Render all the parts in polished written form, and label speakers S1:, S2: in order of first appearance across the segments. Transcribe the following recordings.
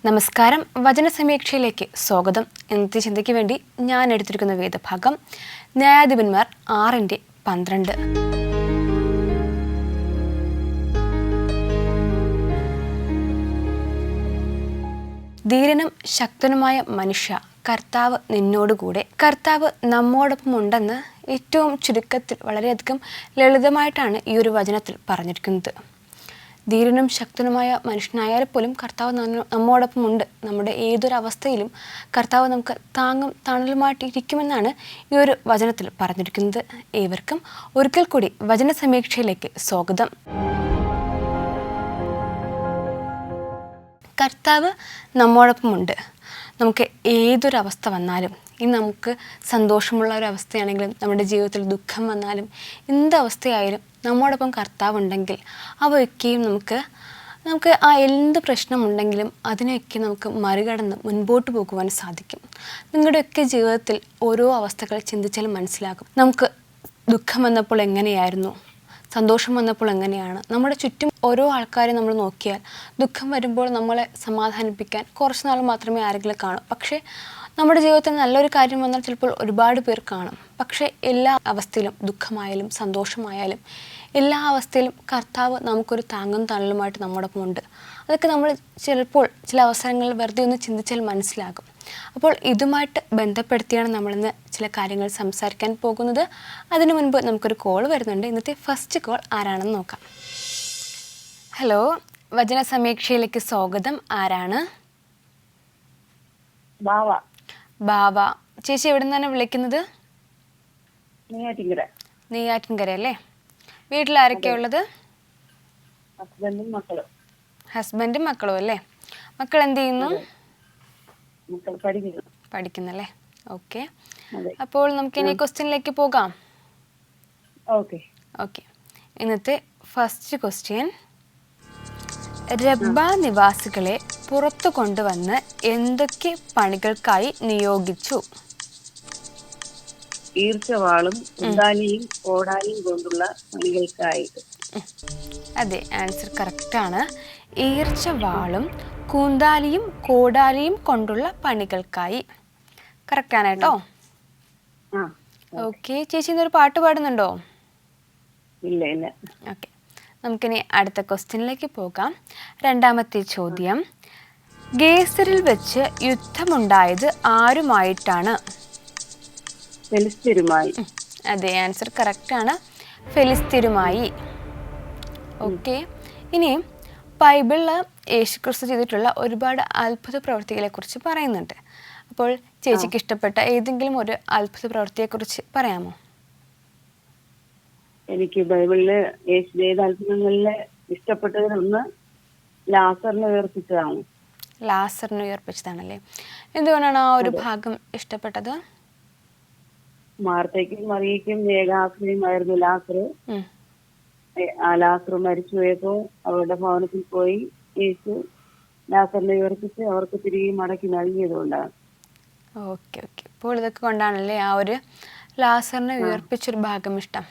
S1: നമസ്കാരം. വചനസമീക്ഷയിലേക്ക് സ്വാഗതം. ഇന്നത്തെ ചിന്തയ്ക്ക് വേണ്ടി ഞാൻ എടുത്തിരിക്കുന്ന വേദഭാഗം ന്യായാധിപന്മാർ 6:12. ധീരനും ശക്തനുമായ മനുഷ്യ, കർത്താവ് നിന്നോടുകൂടെ. കർത്താവ് നമ്മോടൊപ്പം ഉണ്ടെന്ന് ഏറ്റവും ചുരുക്കത്തിൽ വളരെയധികം ലളിതമായിട്ടാണ് ഈ ഒരു വചനത്തിൽ പറഞ്ഞിരിക്കുന്നത്. ധീരനും ശക്തനുമായ മനുഷ്യനായാൽ പോലും കർത്താവ് നമ്മോടൊപ്പം ഉണ്ട്. നമ്മുടെ ഏതൊരവസ്ഥയിലും കർത്താവ് നമുക്ക് താങ്ങും തണലുമായിട്ട് ഇരിക്കുമെന്നാണ് ഈ ഒരു വചനത്തിൽ പറഞ്ഞിരിക്കുന്നത്. ഏവർക്കും ഒരിക്കൽ കൂടി വചന സമീക്ഷയിലേക്ക് സ്വാഗതം. കർത്താവ് നമ്മോടൊപ്പമുണ്ട്. നമുക്ക് ഏതൊരവസ്ഥ വന്നാലും, ഇനി നമുക്ക് സന്തോഷമുള്ള ഒരു അവസ്ഥയാണെങ്കിലും നമ്മുടെ ജീവിതത്തിൽ ദുഃഖം വന്നാലും എന്തവസ്ഥയായാലും നമ്മോടൊപ്പം കർത്താവ് ഉണ്ടെങ്കിൽ അവയൊക്കെയും നമുക്ക് ആ എന്ത് പ്രശ്നമുണ്ടെങ്കിലും അതിനെയൊക്കെ നമുക്ക് മറികടന്ന് മുൻപോട്ട് പോകുവാൻ സാധിക്കും. നിങ്ങളുടെയൊക്കെ ജീവിതത്തിൽ ഓരോ അവസ്ഥകൾ ചിന്തിച്ചാൽ മനസ്സിലാകും. നമുക്ക് ദുഃഖം വന്നപ്പോൾ എങ്ങനെയായിരുന്നു, സന്തോഷം വന്നപ്പോൾ എങ്ങനെയാണ്. നമ്മുടെ ചുറ്റും ഓരോ ആൾക്കാരെ നമ്മൾ നോക്കിയാൽ ദുഃഖം വരുമ്പോൾ നമ്മളെ സമാധാനിപ്പിക്കാൻ കുറച്ച് നാൾ മാത്രമേ ആരെങ്കിലും കാണൂ. പക്ഷേ നമ്മുടെ ജീവിതത്തിൽ നല്ലൊരു കാര്യം വന്നാൽ ചിലപ്പോൾ ഒരുപാട് പേർ കാണും. പക്ഷേ എല്ലാ അവസ്ഥയിലും, ദുഃഖമായാലും സന്തോഷമായാലും എല്ലാ അവസ്ഥയിലും കർത്താവ് നമുക്കൊരു താങ്ങും തണലുമായിട്ട് നമ്മോടൊപ്പം ഉണ്ട്. അതൊക്കെ നമ്മൾ ചിലപ്പോൾ ചില അവസരങ്ങളിൽ വെറുതെ ഒന്ന് ചിന്തിച്ചാൽ മനസ്സിലാകും. അപ്പോൾ ഇതുമായിട്ട് ബന്ധപ്പെടുത്തിയാണ് നമ്മളിന്ന് ചില കാര്യങ്ങൾ സംസാരിക്കാൻ പോകുന്നത്. അതിനു മുൻപ് നമുക്കൊരു കോൾ വരുന്നുണ്ട്. ഇന്നത്തെ ഫസ്റ്റ് കോൾ ആരാണെന്ന് നോക്കാം. ഹലോ, വചന സമീക്ഷയിലേക്ക് സ്വാഗതം. ആരാണ്? ബാവ. ചേച്ചി എവിടെ നിന്നാണ് വിളിക്കുന്നത്? നെയ്യാറ്റിൻകര അല്ലേ? വീട്ടിൽ ആരൊക്കെയാ ഉള്ളത്? ഹസ്ബൻഡും മക്കളും അല്ലേ? മക്കൾ എന്ത് ചെയ്യുന്നു? പഠിക്കുന്നല്ലേ? ഓക്കെ. അപ്പോൾ നമുക്കിനി ക്വസ്റ്റ്യനിലേക്ക് പോകാം. ഓക്കെ. ഇന്നത്തെ ഫസ്റ്റ് ക്വസ്റ്റ്യൻ, രബ്ബ നിവാസികളെ പുറത്തു കൊണ്ടുവന്ന് എന്തൊക്കെ പണികൾക്കായി നിയോഗിച്ചു?
S2: ഈർച്ചവാളും കുന്താലിയും കോടാലിയും കൊണ്ടുള്ള പണികൾക്കായിട്ട്.
S1: അതെ, ആൻസർ കറക്റ്റാണ്. ഈർച്ചവാളും കൂന്താലിയും കോടാലിയും കൊണ്ടുള്ള പണികൾക്കായി. കറക്റ്റാണ് കേട്ടോ. ഓക്കെ. ചേച്ചി ഇന്നൊരു പാട്ട് പാടുന്നുണ്ടോ?
S2: ഇല്ല.
S1: ഓക്കെ, നമുക്കിനി അടുത്ത ക്വസ്റ്റ്യനിലേക്ക് പോകാം. രണ്ടാമത്തെ ചോദ്യം, ഗേസറിൽ വെച്ച് യുദ്ധമുണ്ടായത് ആരുമായിട്ടാണ്?
S2: ഫെലിസ്ത്യരുമായി.
S1: അതെ, ആൻസർ കറക്റ്റാണ്. ഫെലിസ്ത്യരുമായി. ഓക്കെ. ഇനി ബൈബിളിൽ യേശുക്രിസ്തു ചെയ്തിട്ടുള്ള ഒരുപാട് അത്ഭുത പ്രവൃത്തികളെ കുറിച്ച് പറയുന്നുണ്ട്. അപ്പോൾ ചേച്ചിക്ക് ഇഷ്ടപ്പെട്ട ഏതെങ്കിലും ഒരു അത്ഭുത പ്രവൃത്തിയെക്കുറിച്ച് പറയാമോ?
S2: എനിക്ക് ബൈബിളില് യേശു ചെയ്ത അത്ഭുതങ്ങളില് ഇഷ്ടപ്പെട്ടതിലൊന്ന് ലാസറിനെ ഉയർപ്പിച്ചതാണ്.
S1: ലാസറിനെ ഉയർപ്പിച്ചതാണല്ലേ? എന്തുകൊണ്ടാണ് ആ ഒരു ഭാഗം ഇഷ്ടപ്പെട്ടത്?
S2: മാർത്തയ്ക്കും മറിയയ്ക്കും ഏകാശ്രയമായിരുന്നു ലാസർ. ആ ലാസർ മരിച്ചു പോയപ്പോ അവരുടെ ഭവനത്തിൽ പോയി യേശു ലാസറിനെ ഉയർപ്പിച്ച് അവർക്ക് തിരികെ മടക്കി നൽകിയതുകൊണ്ടാണ്.
S1: ഓക്കെ. അപ്പോൾ ഇതൊക്കെ കൊണ്ടാണല്ലേ ആ ഒരു ലാസറിനെ ഉയർപ്പിച്ചൊരു ഭാഗം ഇഷ്ടം?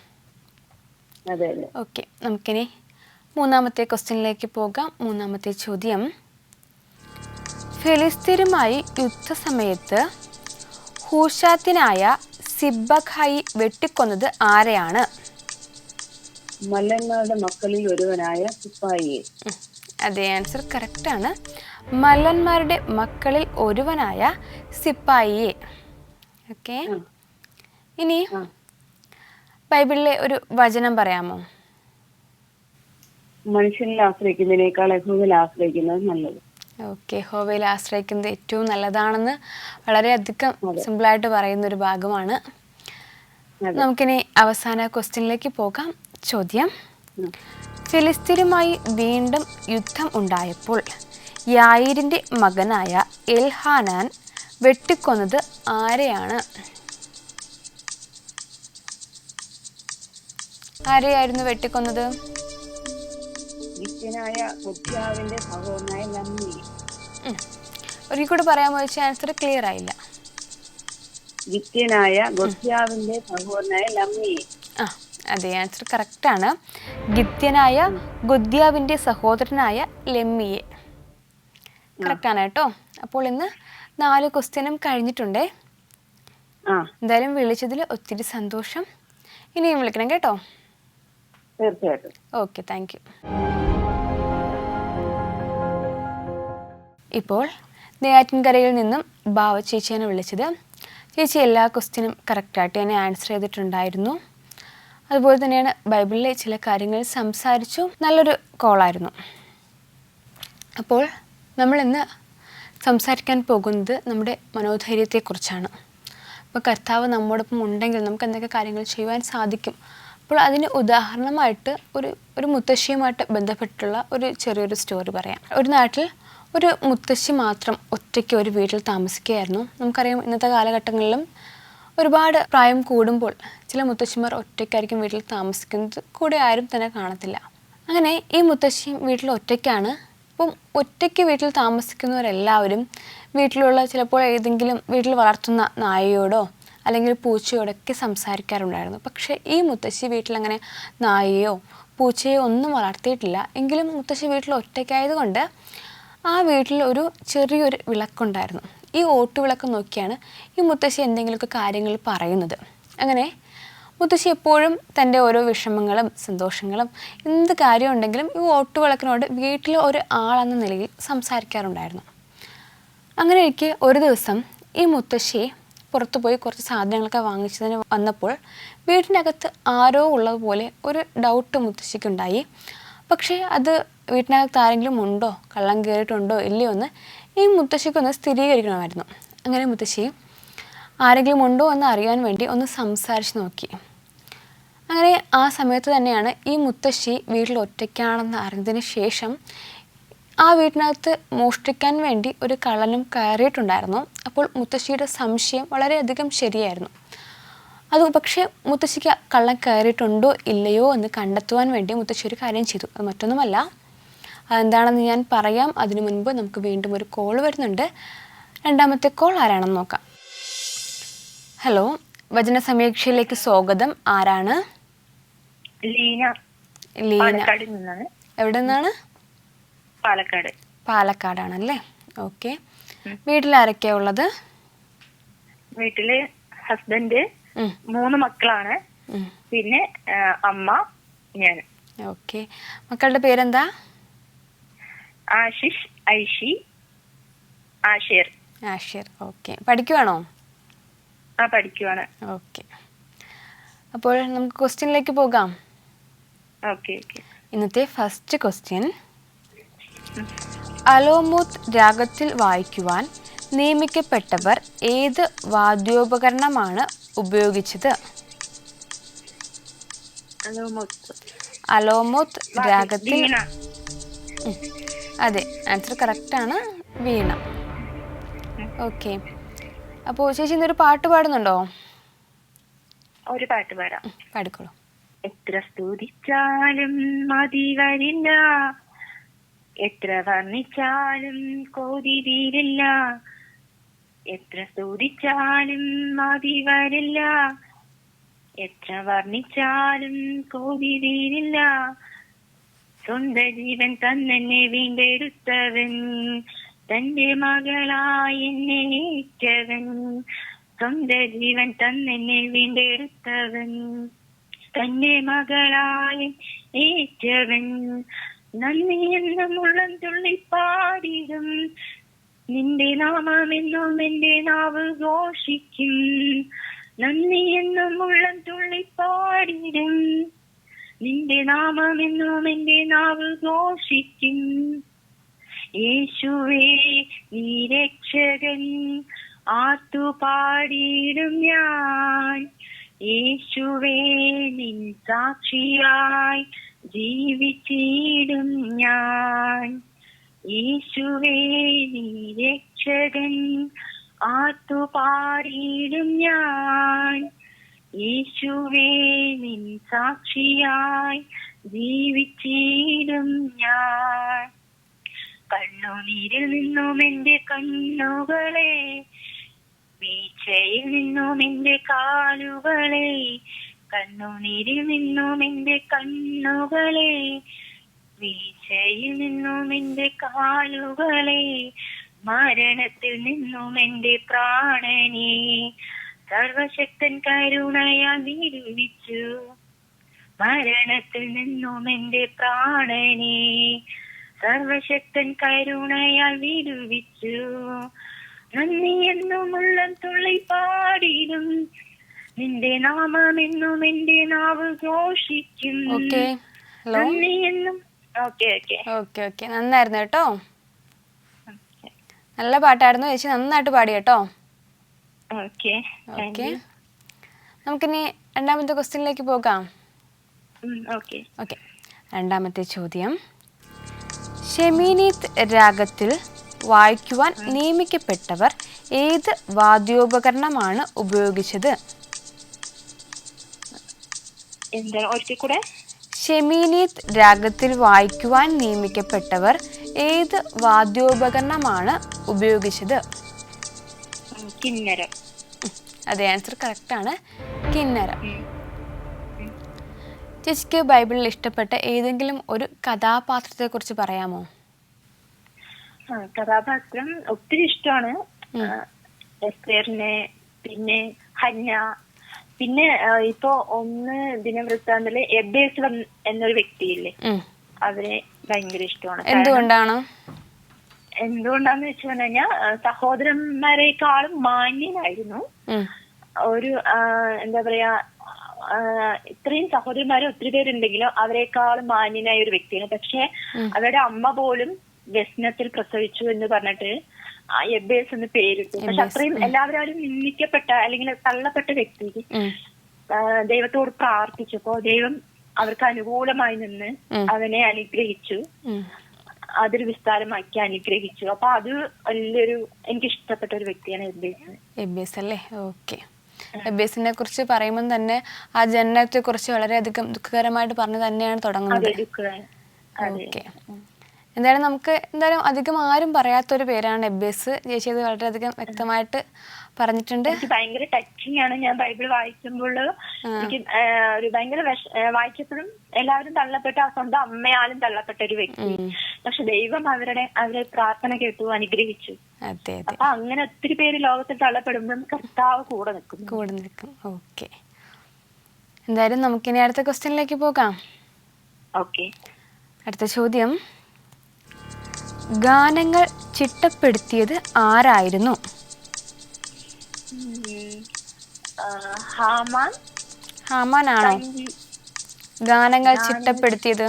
S2: അതെ.
S1: ഓക്കെ, നമുക്കിനി മൂന്നാമത്തെ ക്വസ്റ്റ്യനിലേക്ക് പോകാം. മൂന്നാമത്തെ ചോദ്യം, ഫെലിസ്ത്യരുമായി യുദ്ധസമയത്ത് ഹൂഷാത്തിനായ സിബ്ബഖായി വെട്ടിക്കൊന്നത് ആരെയാണ്?
S2: മല്ലന്മാരുടെ മക്കളിൽ ഒരുവനായ സിപ്പായിയെ.
S1: അതെ, ആൻസർ കറക്റ്റാണ്. മല്ലന്മാരുടെ മക്കളിൽ ഒരുവനായ സിപ്പായിയെ. ഓക്കെ. ഇനി ബൈബിളിലെ ഒരു വചനം പറയാമോ?
S2: മനുഷ്യനിൽ ആശ്രയിക്കുന്നതിനേക്കാൾ യഹോവയിൽ ആശ്രയിക്കുന്നത് നല്ലത്.
S1: ഓക്കെ, യഹോവയിൽ ആശ്രയിക്കുന്നത് ഏറ്റവും നല്ലതാണെന്ന് വളരെയധികം സിമ്പിളായിട്ട് പറയുന്ന ഒരു ഭാഗമാണ്. നമുക്കിനി അവസാന ക്വസ്റ്റ്യനിലേക്ക് പോകാം. ചോദ്യം, ഫെലിസ്ത്യരുമായി വീണ്ടും യുദ്ധം ഉണ്ടായപ്പോൾ യായീരിന്റെ മകനായ എൽഹാനാൻ വെട്ടിക്കൊന്നത് ആരെയാണ്? ആരെയായിരുന്നു വെട്ടിക്കൊന്നത്? ഒരിക്കൽ കൂടെ പറയാമോ? ആൻസർ ക്ലിയർ ആയില്ല. അതെ, ആൻസർ കറക്റ്റാണ്. ഗിത്യനായ ഗൊദ്യാവിന്റെ സഹോദരനായ ലെമ്മിയെ. കറക്റ്റാണ് കേട്ടോ. അപ്പോൾ ഇന്ന് 4 ക്വസ്റ്റ്യനും കഴിഞ്ഞിട്ടുണ്ടേ. എന്തായാലും വിളിച്ചതിൽ ഒത്തിരി സന്തോഷം. ഇനിയും വിളിക്കണം കേട്ടോ.
S2: തീർച്ചയായിട്ടും.
S1: Okay, thank you. ഇപ്പോൾ നെയ്യാറ്റിൻകരയിൽ നിന്നും ഭാവ ചേച്ചിയാണ് വിളിച്ചത്. ചേച്ചി എല്ലാ ക്വസ്റ്റ്യനും കറക്റ്റായിട്ട് തന്നെ ആൻസർ ചെയ്തിട്ടുണ്ടായിരുന്നു. അതുപോലെ തന്നെയാണ് ബൈബിളിലെ ചില കാര്യങ്ങൾ സംസാരിച്ചു. നല്ലൊരു കോളായിരുന്നു. അപ്പോൾ നമ്മളിന്ന് സംസാരിക്കാൻ പോകുന്നത് നമ്മുടെ മനോധൈര്യത്തെക്കുറിച്ചാണ്. അപ്പോൾ കർത്താവ് നമ്മോടൊപ്പം ഉണ്ടെങ്കിൽ നമുക്ക് എന്തൊക്കെ കാര്യങ്ങൾ ചെയ്യുവാൻ സാധിക്കും. അപ്പോൾ അതിന് ഉദാഹരണമായിട്ട് ഒരു മുത്തശ്ശിയുമായിട്ട് ബന്ധപ്പെട്ടുള്ള ഒരു ചെറിയൊരു സ്റ്റോറി പറയാം. ഒരു നാട്ടിൽ ഒരു മുത്തശ്ശി മാത്രം ഒറ്റയ്ക്ക് ഒരു വീട്ടിൽ താമസിക്കുകയായിരുന്നു. നമുക്കറിയാം, ഇന്നത്തെ കാലഘട്ടങ്ങളിലും ഒരുപാട് പ്രായം കൂടുമ്പോൾ ചില മുത്തശ്ശിമാർ ഒറ്റയ്ക്കായിരിക്കും വീട്ടിൽ താമസിക്കുന്നത്. കൂടെ ആരും തന്നെ കാണത്തില്ല. അങ്ങനെ ഈ മുത്തശ്ശി വീട്ടിൽ ഒറ്റയ്ക്കാണ്. അപ്പം ഒറ്റയ്ക്ക് വീട്ടിൽ താമസിക്കുന്നവരെല്ലാവരും വീട്ടിലുള്ള ചിലപ്പോൾ ഏതെങ്കിലും വീട്ടിൽ വളർത്തുന്ന നായയോടോ അല്ലെങ്കിൽ പൂച്ചയോടൊക്കെ സംസാരിക്കാറുണ്ടായിരുന്നു. പക്ഷേ ഈ മുത്തശ്ശി വീട്ടിലങ്ങനെ നായയോ പൂച്ചയോ ഒന്നും വളർത്തിയിട്ടില്ല. എങ്കിലും മുത്തശ്ശി വീട്ടിൽ ഒറ്റയ്ക്കായതുകൊണ്ട് ആ വീട്ടിൽ ഒരു ചെറിയൊരു വിളക്കുണ്ടായിരുന്നു. ഈ ഓട്ടുവിളക്ക് നോക്കിയാണ് ഈ മുത്തശ്ശി എന്തെങ്കിലുമൊക്കെ കാര്യങ്ങൾ പറയുന്നത്. അങ്ങനെ മുത്തശ്ശി എപ്പോഴും തൻ്റെ ഓരോ വിഷമങ്ങളും സന്തോഷങ്ങളും എന്ത് കാര്യം ഉണ്ടെങ്കിലും ഈ ഓട്ടുവിളക്കിനോട് വീട്ടിലെ ഒരു ആളെന്ന നിലയിൽ സംസാരിക്കാറുണ്ടായിരുന്നു. അങ്ങനെ ഇരിക്കെ ഒരു ദിവസം ഈ മുത്തശ്ശി പുറത്തു പോയി കുറച്ച് സാധനങ്ങളൊക്കെ വാങ്ങിച്ചതിന് വന്നപ്പോൾ വീട്ടിനകത്ത് ആരോ ഉള്ളതുപോലെ ഒരു ഡൗട്ട് മുത്തശ്ശിക്കുണ്ടായി. പക്ഷേ അത് വീട്ടിനകത്ത് ആരെങ്കിലും ഉണ്ടോ, കള്ളം കയറിയിട്ടുണ്ടോ ഇല്ലയോ എന്ന് ഈ മുത്തശ്ശിക്കൊന്ന് സ്ഥിരീകരിക്കണമായിരുന്നു. അങ്ങനെ മുത്തശ്ശി ആരെങ്കിലും ഉണ്ടോ എന്ന് അറിയാൻ വേണ്ടി ഒന്ന് സംസാരിച്ച് നോക്കി. അങ്ങനെ ആ സമയത്ത് തന്നെയാണ് ഈ മുത്തശ്ശി വീട്ടിൽ ഒറ്റയ്ക്കാണെന്ന് അറിഞ്ഞതിന് ശേഷം ആ വീട്ടിനകത്ത് മോഷ്ടിക്കാൻ വേണ്ടി ഒരു കള്ളനും കയറിയിട്ടുണ്ടായിരുന്നു. അപ്പോൾ മുത്തശ്ശിയുടെ സംശയം വളരെയധികം ശരിയായിരുന്നു. അത് പക്ഷേ മുത്തശ്ശിക്ക് കള്ളൻ കയറിയിട്ടുണ്ടോ ഇല്ലയോ എന്ന് കണ്ടെത്തുവാൻ വേണ്ടി മുത്തശ്ശി ഒരു കാര്യം ചെയ്തു. അത് മറ്റൊന്നുമല്ല, അതെന്താണെന്ന് ഞാൻ പറയാം. അതിനു മുൻപ് നമുക്ക് വീണ്ടും ഒരു കോൾ വരുന്നുണ്ട്. രണ്ടാമത്തെ കോൾ ആരാണെന്ന് നോക്കാം. ഹലോ, വചന സമീക്ഷയിലേക്ക് സ്വാഗതം. ആരാണ്?
S3: ലീന.
S1: എവിടെ നിന്നാണ്?
S3: പാലക്കാട്.
S1: പാലക്കാടാണല്ലേ. ഓക്കെ. വീട്ടിൽ ആരൊക്കെയാ ഉള്ളത്?
S3: വീട്ടില് ഹസ്ബൻഡ്, 3 മക്കളാണ്. പിന്നെ അമ്മ, ഞാൻ.
S1: ഓക്കെ. മക്കളുടെ പേരെന്താ?
S3: ആശിഷ്, ഐഷി, ആഷിർ.
S1: ആഷിർ. ഓക്കെ. പഠിക്കുവാണോ?
S3: പഠിക്കുവാണ്.
S1: ഓക്കെ. അപ്പോൾ നമുക്ക് ക്വസ്റ്റ്യനിലേക്ക് പോകാം.
S3: ഓക്കെ.
S1: ഇന്നത്തെ ഫസ്റ്റ് ക്വസ്റ്റ്യൻ, അലോമൂത്ത് രാഗത്തിൽ വായിക്കുവാൻ നിയമിക്കപ്പെട്ടവർ ഏത് വാദ്യോപകരണമാണ് ഉപയോഗിച്ചത്? അലോമൂത്ത് രാഗത്തിൽ. അതെ, ആൻസർ കറക്റ്റാണ്, വീണ. ഓക്കെ. അപ്പോൾ ചേച്ചി ഇന്നൊരു പാട്ട് പാടുന്നുണ്ടോ?
S3: ഒരു പാട്ട് പാടാം.
S1: പാടിക്കോളൂ.
S3: എത്ര സ്തുതിച്ചാലും മതി വരില്ല, എത്ര വർണ്ണിച്ചാലും കോതി തീരില്ല. എത്ര സ്തുതിച്ചാലും മതി വരില്ല, എത്ര വർണ്ണിച്ചാലും കോതി തീരില്ല. സ്വന്തം ജീവൻ തന്നെ വീണ്ടെടുത്തവൻ, തന്റെ മകളായി എന്നെ ഏറ്റവൻ. സ്വന്തം ജീവൻ തന്നെ വീണ്ടെടുത്തവൻ, തന്റെ മകളായി ഏറ്റവൻ. നന്ദി എന്നും ഉള്ളം തുള്ളി പാടിടും, നിന്റെ നാമമെന്നും എന്റെ നാവ് ഘോഷിക്കും. നന്ദി എന്നും ഉള്ളം തുള്ളി പാടിടും, നിന്റെ നാമമെന്നും എന്റെ നാവ് ഘോഷിക്കും. യേശുവേ നീ രക്ഷകൻ, ആർത്തുപാടിയിടും ഞാൻ. യേശുവേ നിൻ സാക്ഷിയായി ജീവിച്ചിടും ഞാൻ. യേശുവേ നീ രക്ഷകൻ, ആർത്തുപാടിയിടും ഞാൻ. യേശുവേ നിൻ സാക്ഷിയായി ജീവിച്ചിടും ഞാൻ. കണ്ണുനീരിൽ നിന്നും എന്റെ കണ്ണുകളെ, വീഴ്ചയിൽ നിന്നും എന്റെ കാലുകളെ. കണ്ണുനീരിൽ നിന്നും എന്റെ കണ്ണുകളെ, വീഴ്ചയിൽ നിന്നും എന്റെ കാലുകളെ, മരണത്തിൽ നിന്നും എന്റെ പ്രാണനെ സർവശക്തൻ കരുണയാൽ വിടുവിച്ചു. മരണത്തിൽ നിന്നും എന്റെ പ്രാണനെ സർവശക്തൻ കരുണയാൽ വിടുവിച്ചു. നന്ദി എന്നും ഉള്ളം തുള്ളി പാടിടും, നിന്റെ നാമമെന്നും എന്റെ നാവ് ഘോഷിക്കും.
S1: ഓക്കെ. ഹലോ.
S3: നന്ദി എന്നും. ഓക്കെ
S1: നന്നായിരുന്നു കേട്ടോ. നല്ല പാട്ടായിരുന്നു ചേച്ചി, നന്നായിട്ട് പാടി കേട്ടോ.
S3: ഓക്കെ.
S1: ഓക്കെ, നമുക്കിനി രണ്ടാമത്തെ ക്വസ്റ്റ്യനിലേക്ക് പോകാം.
S3: ഓക്കെ.
S1: രണ്ടാമത്തെ ചോദ്യം, ഷെമീനീത്ത് രാഗത്തിൽ വായിക്കുവാൻ നിയമിക്കപ്പെട്ടവർ ഏത് വാദ്യോപകരണമാണ് ഉപയോഗിച്ചത്?
S3: എന്താ ഒരിക്കൽ കൂടെ?
S1: ഷെമീനീത്ത് രാഗത്തിൽ വായിക്കുവാൻ നിയമിക്കപ്പെട്ടവർ ഏത് വാദ്യോപകരണമാണ് ഉപയോഗിച്ചത്?
S3: കിന്നരം.
S1: അതെ, ആൻസർ കറക്റ്റാണ്, കിന്നരം. ചേച്ചിക്ക് ബൈബിളിൽ ഇഷ്ടപ്പെട്ട ഏതെങ്കിലും ഒരു കഥാപാത്രത്തെ കുറിച്ച് പറയാമോ?
S3: കഥാപാത്രം ഒത്തിരി ഇഷ്ടമാണ്. എസ്തേറിനെ, പിന്നെ ഹന്ന, പിന്നെ ഇപ്പൊ ഒന്ന് ദിനവൃത്താന്തത്തിലെ എബേസ് എന്നൊരു വ്യക്തിയില്ലേ, അവരെ ഭയങ്കര ഇഷ്ടമാണ്. എന്തുകൊണ്ടാന്ന് വെച്ച് കഴിഞ്ഞാൽ സഹോദരന്മാരെക്കാളും മാന്യനായിരുന്നു. ഒരു എന്താ പറയാ, ഇത്രയും സഹോദരന്മാരെ ഒത്തിരി പേരുണ്ടെങ്കിലും അവരെക്കാളും മാന്യനായ ഒരു വ്യക്തിയാണ്. പക്ഷെ അവരുടെ അമ്മ പോലും വ്യസനത്തിൽ പ്രസവിച്ചു എന്ന് പറഞ്ഞിട്ട് എബേസ് എന്ന് പേരിട്ടു. പക്ഷെ അത്രയും എല്ലാവരും നിന്ദിക്കപ്പെട്ട അല്ലെങ്കിൽ തള്ളപ്പെട്ട വ്യക്തിക്ക് ദൈവത്തോട് പ്രാർത്ഥിച്ചപ്പോ ദൈവം അവർക്ക് അനുകൂലമായി നിന്ന് അവനെ അനുഗ്രഹിച്ചു. അതൊരു വിസ്താരമാക്കി അനുഗ്രഹിച്ചു. അപ്പൊ അത് വലിയൊരു എനിക്ക് ഇഷ്ടപ്പെട്ട ഒരു വ്യക്തിയാണ്
S1: എബേസ് അല്ലേ? ഓക്കെ. എബേസിനെ കുറിച്ച് പറയുമ്പോൾ തന്നെ ആ ജനനത്തെ കുറിച്ച് വളരെയധികം ദുഃഖകരമായിട്ട് പറഞ്ഞു തന്നെയാണ് തുടങ്ങുന്നത്. ഓക്കെ. എന്തായാലും അധികം ആരും പറയാത്തൊരു പേരാണ് എബേസ്. ചേച്ചി അത് വളരെയധികം വ്യക്തമായിട്ട് പറഞ്ഞിട്ടുണ്ട്.
S3: ഭയങ്കര ടച്ചിങ് ആണ്. ഞാൻ ബൈബിൾ വായിക്കുമ്പോൾ എനിക്ക് ഒരു ഭയങ്കര വായിച്ചപ്പോഴും എല്ലാവരും തള്ളപ്പെട്ട, സ്വന്തം അമ്മയാലും തള്ളപ്പെട്ട ഒരു വ്യക്തി. പക്ഷെ ദൈവം അവരെ പ്രാർത്ഥന കേട്ടു, അനുഗ്രഹിച്ചു. അപ്പൊ അങ്ങനെ ഒത്തിരി പേര് ലോകത്തിൽ തള്ളപ്പെടുമ്പോഴും കർത്താവ് കൂടെ നിൽക്കും.
S1: ഓക്കെ. എന്തായാലും നമുക്കിനി അടുത്ത ക്വസ്റ്റ്യനിലേക്ക് പോകാം.
S3: ഓക്കെ.
S1: അടുത്ത ചോദ്യം, ഗാനങ്ങൾ ചിട്ടപ്പെടുത്തിയത് ആരായിരുന്നു? ഹാമാനാണോ ഗാനങ്ങൾ ചിട്ടപ്പെടുത്തിയത്?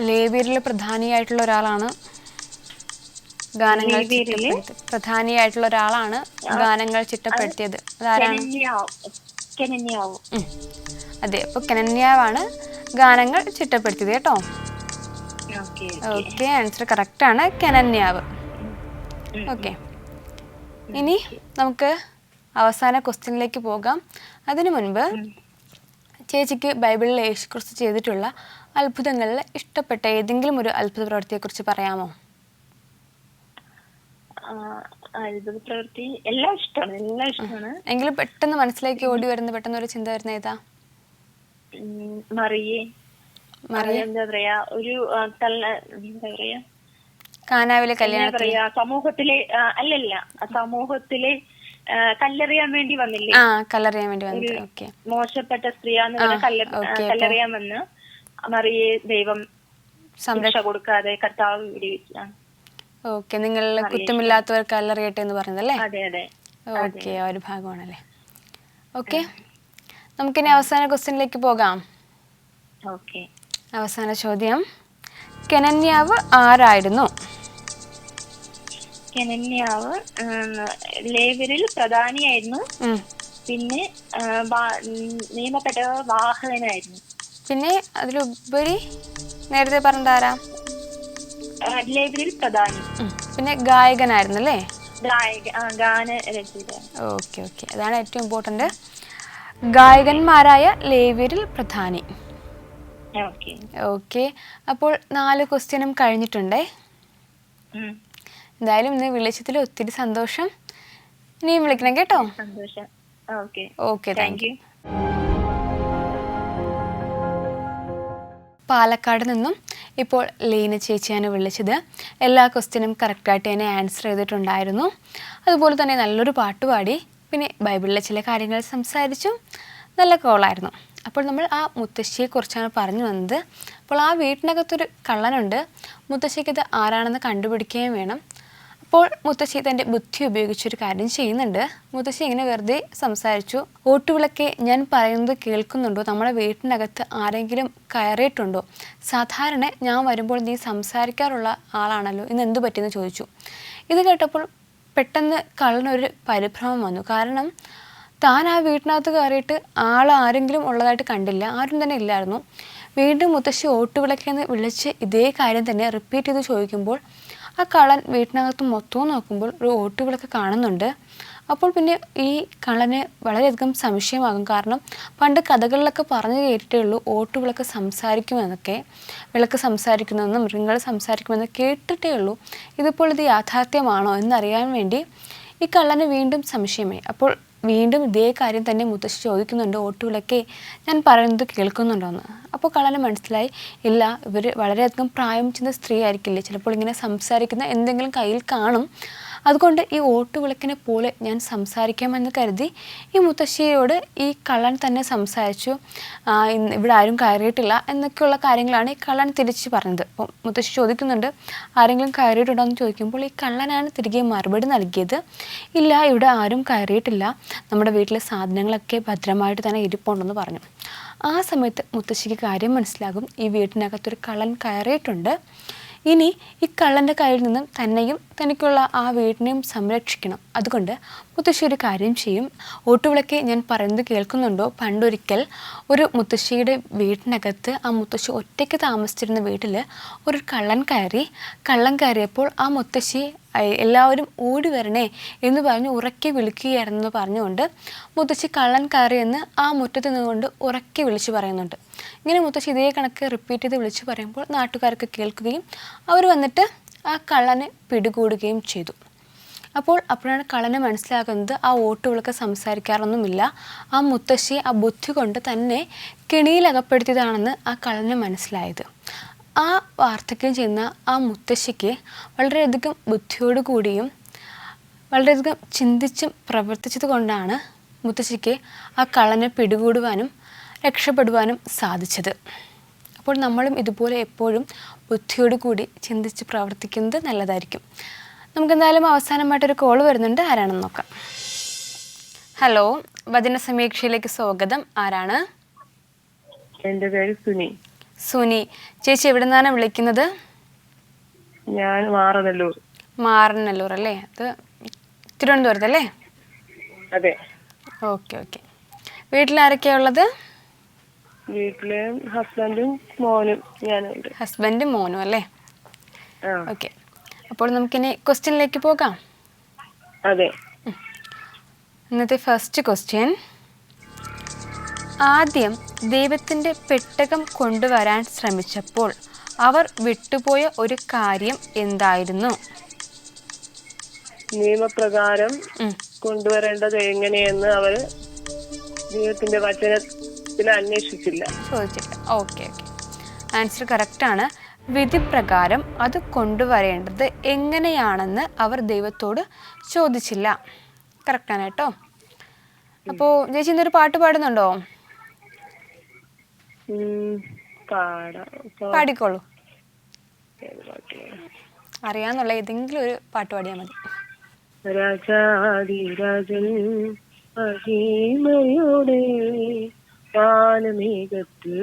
S1: ലേവ്യരിൽ പ്രധാനിയായിട്ടുള്ള ഒരാളാണ് ഗാനങ്ങൾ ചിട്ടപ്പെടുത്തിയത്. അതാരാണ്? അതെ, അപ്പൊ കെനന്യാവാണ് ഗാനങ്ങൾ ചിട്ടപ്പെടുത്തിയത് കേട്ടോ. ഓക്കെ, ആൻസർ കറക്റ്റ് ആണ്, കെനന്യാവ്. ഓക്കെ, ഇനി നമുക്ക് അവസാന ക്വസ്റ്റ്യനിലേക്ക് പോകാം. അതിനു മുൻപ് ചേച്ചിക്ക് ബൈബിളിൽ യേശുക്രിസ്തു ചെയ്തിട്ടുള്ള അത്ഭുതങ്ങളിൽ ഇഷ്ടപ്പെട്ട ഏതെങ്കിലും ഒരു അത്ഭുത പ്രവൃത്തിയെക്കുറിച്ച് പറയാമോ?
S3: അത്ഭുത പ്രവൃത്തി എല്ലാം ഇഷ്ടമാണ്.
S1: എങ്കിലും പെട്ടെന്ന് മനസ്സിലേക്ക് ഓടി വരുന്ന പെട്ടെന്ന് ഒരു ചിന്ത വരുന്ന ഏതാ?
S3: മറിയ എന്താ പറയാ, ഒരു എന്താ പറയാ,
S1: കാനാവിലെ കല്യാണം പറയാ,
S3: സമൂഹത്തിലെ കല്ലെറിയാൻ വേണ്ടി വന്നില്ലേ?
S1: കല്ലെറിയാൻ വേണ്ടി വന്നു.
S3: മോശപ്പെട്ട സ്ത്രീയാന്ന് കല്ലെറിയാൻ വന്ന് മറിയെ ദൈവം സംരക്ഷ കൊടുക്കാതെ കർത്താവ് വിടുവിച്ചാണ്.
S1: ഓക്കെ, നിങ്ങൾ കുറ്റമില്ലാത്തവർ കല്ലെറിയട്ടെ എന്ന് പറഞ്ഞതല്ലേ?
S3: അതെ.
S1: ഓക്കെ, ആ ഒരു ഭാഗമാണല്ലേ. ഓക്കെ, നമുക്കിനി അവസാന ക്വസ്റ്റ്യനിലേക്ക് പോകാം.
S3: ഓക്കെ.
S1: അവസാന ചോദ്യം, കെനന്യാവ് ആരായിരുന്നു?
S3: കെനന്യാവ് ലേവ്യരിൽ പ്രധാനിയായിരുന്നു. പിന്നെ നിയമപ്പെട്ട വാഹകനായിരുന്നു.
S1: പിന്നെ അതിലുപരി നേരത്തെ പറഞ്ഞതാരാ?
S3: ലേവ്യരിൽ പ്രധാനി.
S1: പിന്നെ ഗായകനായിരുന്നു അല്ലേ?
S3: ഗാന രചയിത.
S1: ഓക്കെ, അതാണ് ഏറ്റവും ഇമ്പോർട്ടന്റ്. ഗായകന്മാരായ ലേവ്യരിൽ പ്രധാനി. ഓക്കെ, അപ്പോൾ 4 ക്വസ്റ്റ്യനും കഴിഞ്ഞിട്ടുണ്ടേ. എന്തായാലും ഇന്ന് വിളിച്ചതിൽ ഒത്തിരി സന്തോഷം. ഇനിയും വിളിക്കണം കേട്ടോ.
S3: Okay
S1: okay, thank
S3: thank
S1: you.
S3: You.
S1: Palakkad നിന്നും ഇപ്പോൾ ലീന ചേച്ചിയാണ് വിളിച്ചത്. എല്ലാ ക്വസ്റ്റ്യനും കറക്റ്റായിട്ട് തന്നെ ആൻസർ ചെയ്തിട്ടുണ്ടായിരുന്നു. അതുപോലെ തന്നെ നല്ലൊരു പാട്ട് പാടി, പിന്നെ ബൈബിളിലെ ചില കാര്യങ്ങൾ സംസാരിച്ചു. നല്ല കോളായിരുന്നു. അപ്പോൾ നമ്മൾ ആ മുത്തശ്ശിയെക്കുറിച്ചാണ് പറഞ്ഞു വന്നത്. അപ്പോൾ ആ വീട്ടിനകത്തൊരു കള്ളനുണ്ട്. മുത്തശ്ശിക്കത് ആരാണെന്ന് കണ്ടുപിടിക്കുകയും വേണം. അപ്പോൾ മുത്തശ്ശി തൻ്റെ ബുദ്ധി ഉപയോഗിച്ചൊരു കാര്യം ചെയ്യുന്നുണ്ട്. മുത്തശ്ശി ഇങ്ങനെ വെറുതെ സംസാരിച്ചു. ഓട്ടുവിളക്കെ, ഞാൻ പറയുന്നത് കേൾക്കുന്നുണ്ടോ? നമ്മുടെ വീട്ടിനകത്ത് ആരെങ്കിലും കയറിയിട്ടുണ്ടോ? സാധാരണ ഞാൻ വരുമ്പോൾ നീ സംസാരിക്കാറുള്ള ആളാണല്ലോ, ഇന്ന് എന്ത് പറ്റിയെന്ന് ചോദിച്ചു. ഇത് കേട്ടപ്പോൾ പെട്ടെന്ന് കള്ളനൊരു പരിഭ്രമം വന്നു. കാരണം താൻ ആ വീട്ടിനകത്ത് കയറിയിട്ട് ആരെങ്കിലും ഉള്ളതായിട്ട് കണ്ടില്ല, ആരും തന്നെ ഇല്ലായിരുന്നു. വീണ്ടും മുത്തശ്ശി ഓട്ടുവിളക്കെന്ന് വിളിച്ച് ഇതേ കാര്യം തന്നെ റിപ്പീറ്റ് ചെയ്ത് ചോദിക്കുമ്പോൾ ആ കള്ളൻ വീട്ടിനകത്ത് മൊത്തവും നോക്കുമ്പോൾ ഒരു ഓട്ടുവിളക്ക് കാണുന്നുണ്ട്. അപ്പോൾ പിന്നെ ഈ കള്ളന് വളരെയധികം സംശയമാകും. കാരണം പണ്ട് കഥകളിലൊക്കെ പറഞ്ഞു കേട്ടിട്ടേ ഉള്ളൂ ഓട്ടുവിളക്ക് സംസാരിക്കുമെന്നൊക്കെ, വിളക്ക് സംസാരിക്കുമെന്നും മൃഗങ്ങൾ സംസാരിക്കുമെന്ന് കേട്ടിട്ടേ ഉള്ളൂ. ഇതിപ്പോൾ ഇത് യാഥാർത്ഥ്യമാണോ എന്നറിയാൻ വേണ്ടി ഈ കള്ളന് വീണ്ടും സംശയമായി. അപ്പോൾ വീണ്ടും ഇതേ കാര്യം തന്നെ മുത്തശ്ശി ചോദിക്കുന്നുണ്ട്, ഓട്ടുവിളക്കെ, ഞാൻ പറയുന്നത് കേൾക്കുന്നുണ്ടോ എന്ന്. അപ്പോൾ കള്ളന് മനസ്സിലായി, ഇല്ല, ഇവർ വളരെയധികം പ്രായം ചെന്ന സ്ത്രീ ആയിരിക്കില്ലേ, ചിലപ്പോൾ ഇങ്ങനെ സംസാരിക്കുന്ന എന്തെങ്കിലും കയ്യിൽ കാണും, അതുകൊണ്ട് ഈ ഓട്ടുവിളക്കിനെ പോലെ ഞാൻ സംസാരിക്കാമെന്ന് കരുതി ഈ മുത്തശ്ശിയോട് ഈ കള്ളൻ തന്നെ സംസാരിച്ചു. ഇവിടെ ആരും കയറിയിട്ടില്ല എന്നൊക്കെയുള്ള കാര്യങ്ങളാണ് ഈ കള്ളൻ തിരിച്ച് പറഞ്ഞത്. അപ്പോൾ മുത്തശ്ശി ചോദിക്കുന്നുണ്ട്, ആരെങ്കിലും കയറിയിട്ടുണ്ടോ എന്ന് ചോദിക്കുമ്പോൾ ഈ കള്ളനാണ് തിരികെ മറുപടി നൽകിയത്, ഇല്ല, ഇവിടെ ആരും കയറിയിട്ടില്ല, നമ്മുടെ വീട്ടിലെ സാധനങ്ങളൊക്കെ ഭദ്രമായിട്ട് തന്നെ ഇരിപ്പുണ്ടെന്ന് പറഞ്ഞു. ആ സമയത്ത് മുത്തശ്ശിക്ക് കാര്യം മനസ്സിലാകും, ഈ വീട്ടിനകത്തൊരു കള്ളൻ കയറിയിട്ടുണ്ട്. ഇനി ഈ കള്ളൻ്റെ കയ്യിൽ നിന്നും തന്നെയും തനിക്കുള്ള ആ വീടിനെയും സംരക്ഷിക്കണം. അതുകൊണ്ട് മുത്തശ്ശി ഒരു കാര്യം ചെയ്യും. ഓട്ടുവിളക്കെ, ഞാൻ പറയുന്നത് കേൾക്കുന്നുണ്ടോ? പണ്ടൊരിക്കൽ ഒരു മുത്തശ്ശിയുടെ വീട്ടിനകത്ത്, ആ മുത്തശ്ശി ഒറ്റയ്ക്ക് താമസിച്ചിരുന്ന വീട്ടിൽ ഒരു കള്ളൻ കയറിയപ്പോൾ ആ മുത്തശ്ശി എല്ലാവരും ഓടി വരണേ എന്ന് പറഞ്ഞ് ഉറക്കെ വിളിക്കുകയായിരുന്നെന്ന് പറഞ്ഞുകൊണ്ട് മുത്തശ്ശി കള്ളൻ കയറിയെന്ന് ആ മുറ്റത്ത് നിന്നുകൊണ്ട് ഉറക്കെ വിളിച്ചു പറയുന്നുണ്ട്. ഇങ്ങനെ മുത്തശ്ശി ഇതേ കണക്ക് റിപ്പീറ്റ് ചെയ്ത് വിളിച്ചു പറയുമ്പോൾ നാട്ടുകാർക്ക് കേൾക്കുകയും അവർ വന്നിട്ട് ആ കള്ളനെ പിടികൂടുകയും ചെയ്തു. അപ്പോഴാണ് കള്ളന് മനസ്സിലാകുന്നത് ആ ഓട്ടുവിളക്ക് സംസാരിക്കാറൊന്നുമില്ല, ആ മുത്തശ്ശിയെ ആ ബുദ്ധി കൊണ്ട് തന്നെ കെണിയിലകപ്പെടുത്തിയതാണെന്ന് ആ കള്ളന് മനസ്സിലായത്. ആ വാർദ്ധക്യം ചെയ്യുന്ന ആ മുത്തശ്ശിക്ക് വളരെയധികം ബുദ്ധിയോടുകൂടിയും വളരെയധികം ചിന്തിച്ചും പ്രവർത്തിച്ചത് കൊണ്ടാണ് മുത്തശ്ശിക്ക് ആ കള്ളനെ പിടികൂടുവാനും രക്ഷപ്പെടുവാനും സാധിച്ചത്. അപ്പോൾ നമ്മളും ഇതുപോലെ എപ്പോഴും ബുദ്ധിയോടുകൂടി ചിന്തിച്ച് പ്രവർത്തിക്കുന്നത് നല്ലതായിരിക്കും. നമുക്കെന്തായാലും അവസാനമായിട്ടൊരു കോൾ വരുന്നുണ്ട്, ആരാണെന്ന് നോക്കാം. ഹലോ, വചന സമീക്ഷയിലേക്ക് സ്വാഗതം. ആരാണ്?
S4: എന്റെ പേര് സുനി.
S1: സുനി ചേച്ചി, എവിടെ നിന്നാണ് വിളിക്കുന്നത്?
S4: ഞാൻ മാറനല്ലൂർ.
S1: മാറനല്ലൂർ അല്ലേ? അത് തിരുവനന്തപുരത്തല്ലേ?
S4: അതെ.
S1: Okay okay. വീട്ടിലാരൊക്കെയാ ഉള്ളത്?
S4: വീട്ടില് ഹസ്ബൻഡും മോനും ഞാനുണ്ട്.
S1: ഹസ്ബൻഡും മോനും അല്ലേ? ഓക്കെ. അപ്പോൾ നമുക്കിനി ക്വസ്റ്റ്യനിലേക്ക് പോകാം.
S4: അതെ.
S1: ഇന്നത്തെ ഫസ്റ്റ് ക്വസ്റ്റ്യൻ, ആദ്യം ദൈവത്തിൻ്റെ പെട്ടകം കൊണ്ടുവരാൻ ശ്രമിച്ചപ്പോൾ അവർ വിട്ടുപോയ ഒരു കാര്യം എന്തായിരുന്നു?
S4: നിയമപ്രകാരം കൊണ്ടുവരേണ്ടത് എങ്ങനെയെന്ന് അവർ ദൈവത്തിന്റെ വചനത്തിൽ അന്വേഷിച്ചില്ല.
S1: ചോദിച്ചില്ല. ഓക്കെ ഓക്കെ, ആൻസർ കറക്റ്റാണ്. വിധിപ്രകാരം അത് കൊണ്ടുവരേണ്ടത് എങ്ങനെയാണെന്ന് അവർ ദൈവത്തോട് ചോദിച്ചില്ല. കറക്റ്റാണ് കേട്ടോ. അപ്പോൾ ചേച്ചി ഇന്നൊരു പാട്ട് പാടുന്നുണ്ടോ? പാടിക്കോളൂ, അറിയാന്നുള്ള ഏതെങ്കിലും ഒരു പാട്ട് പാടിയാൽ മതി.
S4: രാജാധിരാജൻ മഹിമയോടെ വാനമേഘത്തിൽ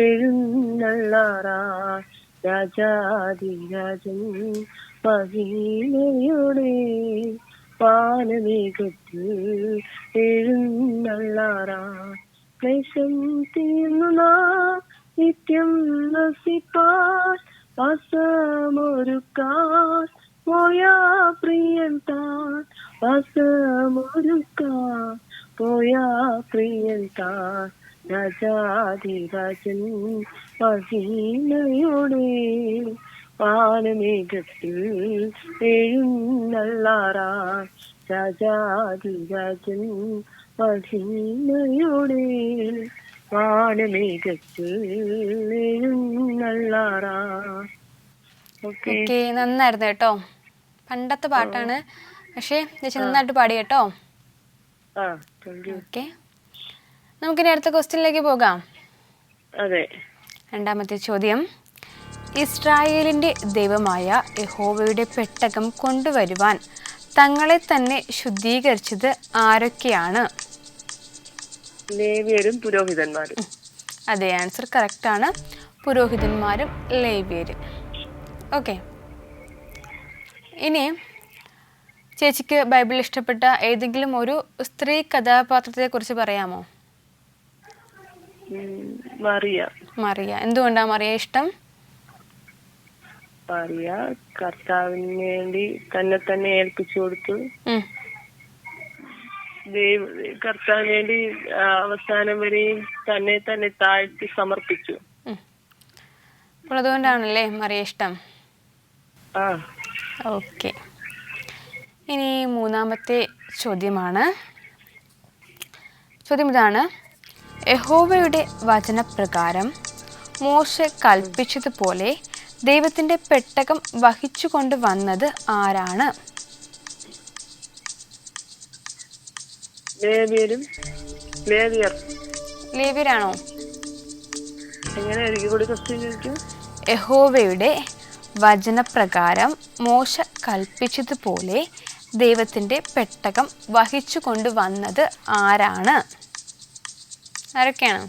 S4: എഴുന്നള്ളാറാ, രാജാധിരാജൻ മഹിമയോടെ വാനമേഘത്തിൽ എഴുന്നള്ളാറാ, ക്ലേശം തീർന്നു നിത്യം വസിപ്പാൻ വാസമൊരുക്കാൻ പോയാ പ്രിയൻ താൻ, വാസമൊരുക്കാൻ പോയാ പ്രിയൻ താൻ, രാജാധിരാജൻ മഹിമയോടെ വാനമേഘത്തിൽ എഴുന്നള്ളാറാൻ, രാജാതിരാജൻ മഹിമയുടെ വാനമേഘത്തിൽ എഴുന്നള്ളാറാ. ഓക്കെ.
S1: ഓക്കെ, നന്നായിരുന്നു കേട്ടോ. പണ്ടത്തെ പാട്ടാണ്, പക്ഷേ ചേച്ചി നന്നായിട്ട് പാടി കേട്ടോ.
S4: ആ, താങ്ക് യു.
S1: ഓക്കെ, നമുക്കിനി അടുത്ത ക്വസ്റ്റ്യനിലേക്ക് പോകാം.
S4: അതെ.
S1: രണ്ടാമത്തെ ചോദ്യം, ഇസ്രായേലിൻ്റെ ദൈവമായ യഹോവയുടെ പെട്ടകം കൊണ്ടുവരുവാൻ തങ്ങളെ തന്നെ ശുദ്ധീകരിച്ചത് ആരൊക്കെയാണ്?
S4: ലേവ്യരും പുരോഹിതന്മാരും.
S1: അതെ, ആൻസർ കറക്റ്റാണ്. പുരോഹിതന്മാരും ലേവ്യരും. ഓക്കെ, ഇനി ചേച്ചിക്ക് ബൈബിളിൽ ഇഷ്ടപ്പെട്ട ഏതെങ്കിലും ഒരു സ്ത്രീ കഥാപാത്രത്തെ കുറിച്ച് പറയാമോ?
S4: മറിയ.
S1: മറിയ. എന്തുകൊണ്ടാണ് മറിയ ഇഷ്ടം?
S4: മറിയ കർത്താവിന് വേണ്ടി തന്നെ ഏൽപ്പിച്ചു കൊടുത്തു. കർത്താവിന് വേണ്ടി അവസാനം വരെയും തന്നെ താഴ്ത്തി സമർപ്പിച്ചു.
S1: അപ്പോൾ അതുകൊണ്ടാണല്ലേ മറിയ ഇഷ്ടം.
S4: ആ,
S1: ഓക്കെ, ഇനി മൂന്നാമത്തെ ചോദ്യമാണ്. ചോദ്യം ഇതാണ്, യഹോവയുടെ വചനപ്രകാരം മോശെ കൽപ്പിച്ചതുപോലെ ദൈവത്തിൻ്റെ പെട്ടകം വഹിച്ചു കൊണ്ടുവന്നത് ആരാണ്? ലേവ്യരാണോ?
S4: എങ്ങനെ എനിക്ക് കൂടി ക്വസ്റ്റ്യൻ ചോദിക്കും?
S1: യഹോവയുടെ വചനപ്രകാരം മോശ കൽപ്പിച്ചതുപോലെ ദൈവത്തിൻ്റെ പെട്ടകം വഹിച്ചു കൊണ്ടുവന്നത് ആരാണ്? ആരൊക്കെയാണ്?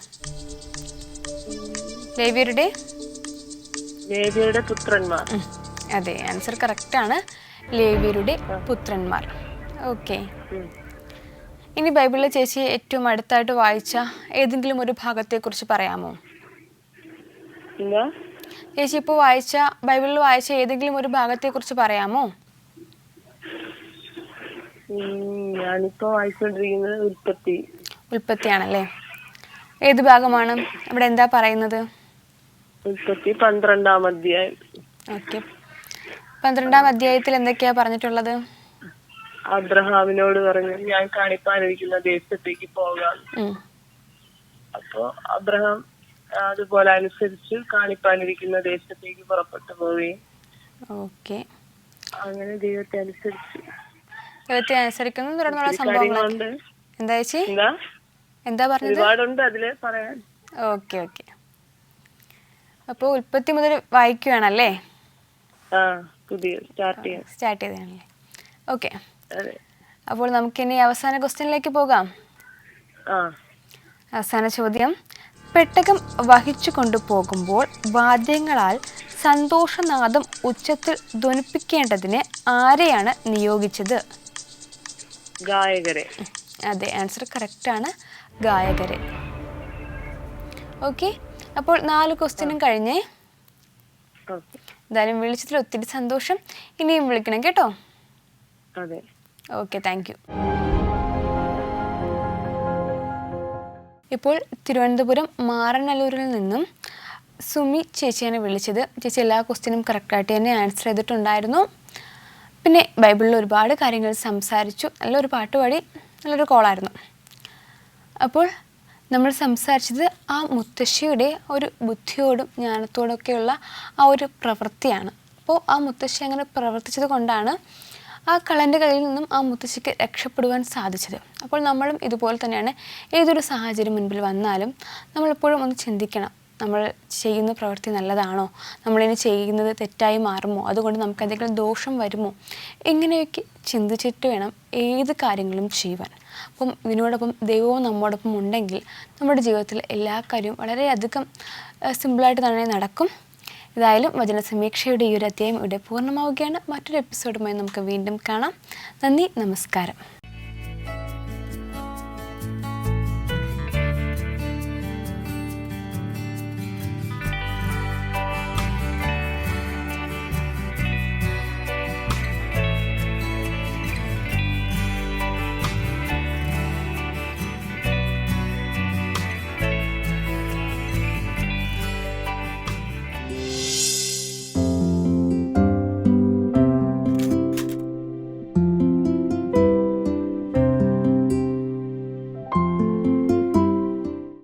S4: ലേവ്യരുടെ പുത്രന്മാർ.
S1: അതെ, ആൻസർ കറക്റ്റാണ്. ലേവ്യരുടെ പുത്രന്മാർ. ഓക്കെ, ഇനി ബൈബിളിലെ ചേച്ചി ഏറ്റവും അടുത്തായിട്ട് വായിച്ച ഏതെങ്കിലും ഒരു ഭാഗത്തെക്കുറിച്ച് പറയാമോ? ചേച്ചി ഇപ്പോൾ ബൈബിളിൽ വായിച്ച ഏതെങ്കിലും ഒരു ഭാഗത്തെക്കുറിച്ച് പറയാമോ?
S4: ഞാനിപ്പോ വായിച്ചുകൊണ്ടിരിക്കുന്നത്
S1: ഉൽപ്പത്തിയാണല്ലേ. ഏത് ഭാഗമാണ്? അവിടെ എന്താ പറയുന്നത്?
S4: ഉൽപ്പത്തി 12-ാം അധ്യായം.
S1: ഓക്കെ, 12-ാം അധ്യായത്തിൽ എന്തൊക്കെയാ പറഞ്ഞിട്ടുള്ളത്?
S4: അബ്രഹാമിനോട് പറഞ്ഞു, ഞാൻ കാണിപ്പാനിരിക്കുന്ന ദേശത്തേക്ക് പോകാം. അപ്പോ അബ്രഹാം അതുപോലെ അനുസരിച്ച് കാണിപ്പാനിരിക്കുന്ന ദേശത്തേക്ക് പുറപ്പെട്ടു പോവുകയും അങ്ങനെ ദൈവത്തെ അനുസരിക്കുന്നു തുടർന്നുള്ള സംഭവങ്ങളുണ്ട്.
S1: എന്താ ചേച്ചി എന്താ പറഞ്ഞത്?
S4: ഒരുപാടുണ്ട് അതില് പറയാൻ.
S1: ഓക്കെ, അപ്പോൾ ഉൽപ്പത്തി മുതൽ വായിക്കുകയാണല്ലേ? സ്റ്റാർട്ട് ചെയ്താണല്ലേ? ഓക്കെ, അപ്പോൾ നമുക്കിനി അവസാന ക്വസ്റ്റ്യനിലേക്ക് പോകാം. അവസാന ചോദ്യം, പെട്ടകം വഹിച്ചു കൊണ്ടുപോകുമ്പോൾ വാദ്യങ്ങളാൽ സന്തോഷനാദം ഉച്ചത്തിൽ ധ്വനിപ്പിക്കേണ്ടതിന് ആരെയാണ് നിയോഗിച്ചത്?
S4: ഗായകരെ.
S1: അതെ, ആൻസർ കറക്റ്റാണ്, ഗായകരെ. ഓക്കെ, അപ്പോൾ 4 ക്വസ്റ്റ്യനും കഴിഞ്ഞേ. എന്തായാലും വിളിച്ചതിൽ ഒത്തിരി സന്തോഷം. ഇനിയും വിളിക്കണം കേട്ടോ. Okay, thank you. ഇപ്പോൾ തിരുവനന്തപുരം മാറനല്ലൂരിൽ നിന്നും സുമി ചേച്ചിയാണ് വിളിച്ചത്. ചേച്ചി എല്ലാ ക്വസ്റ്റ്യനും കറക്റ്റായിട്ട് തന്നെ ആൻസർ ചെയ്തിട്ടുണ്ടായിരുന്നു. പിന്നെ ബൈബിളിൽ ഒരുപാട് കാര്യങ്ങൾ സംസാരിച്ചു. നല്ലൊരു പാട്ട് പാടി, നല്ലൊരു കോളായിരുന്നു. അപ്പോൾ നമ്മൾ സംസാരിച്ചത് ആ മുത്തശ്ശിയുടെ ഒരു ബുദ്ധിയോടും ജ്ഞാനത്തോടൊക്കെയുള്ള ആ ഒരു പ്രവൃത്തിയാണ്. അപ്പോൾ ആ മുത്തശ്ശി അങ്ങനെ പ്രവർത്തിച്ചത് കൊണ്ടാണ് ആ കള്ളൻ്റെ കയ്യിൽ നിന്നും ആ മുത്തശ്ശിക്ക് രക്ഷപ്പെടുവാൻ സാധിച്ചത്. അപ്പോൾ നമ്മളും ഇതുപോലെ തന്നെയാണ്. ഏതൊരു സാഹചര്യം മുൻപിൽ വന്നാലും നമ്മളെപ്പോഴും ഒന്ന് ചിന്തിക്കണം, നമ്മൾ ചെയ്യുന്ന പ്രവൃത്തി നല്ലതാണോ, നമ്മളിനി ചെയ്യുന്നത് തെറ്റായി മാറുമോ, അതുകൊണ്ട് നമുക്ക് എന്തെങ്കിലും ദോഷം വരുമോ, ഇങ്ങനെയൊക്കെ ചിന്തിച്ചിട്ട് വേണം ഏത് കാര്യങ്ങളും ചെയ്യുവാൻ. അപ്പം ഇതിനോടൊപ്പം ദൈവവും നമ്മോടൊപ്പം ഉണ്ടെങ്കിൽ നമ്മുടെ ജീവിതത്തിൽ എല്ലാ കാര്യവും വളരെയധികം സിമ്പിളായിട്ട് തന്നെ നടക്കും. ഏതായാലും വചന സമീക്ഷയുടെ ഈ ഒരു അധ്യായം ഇവിടെ പൂർണ്ണമാവുകയാണ്. മറ്റൊരു എപ്പിസോഡുമായി നമുക്ക് വീണ്ടും കാണാം. നന്ദി, നമസ്കാരം.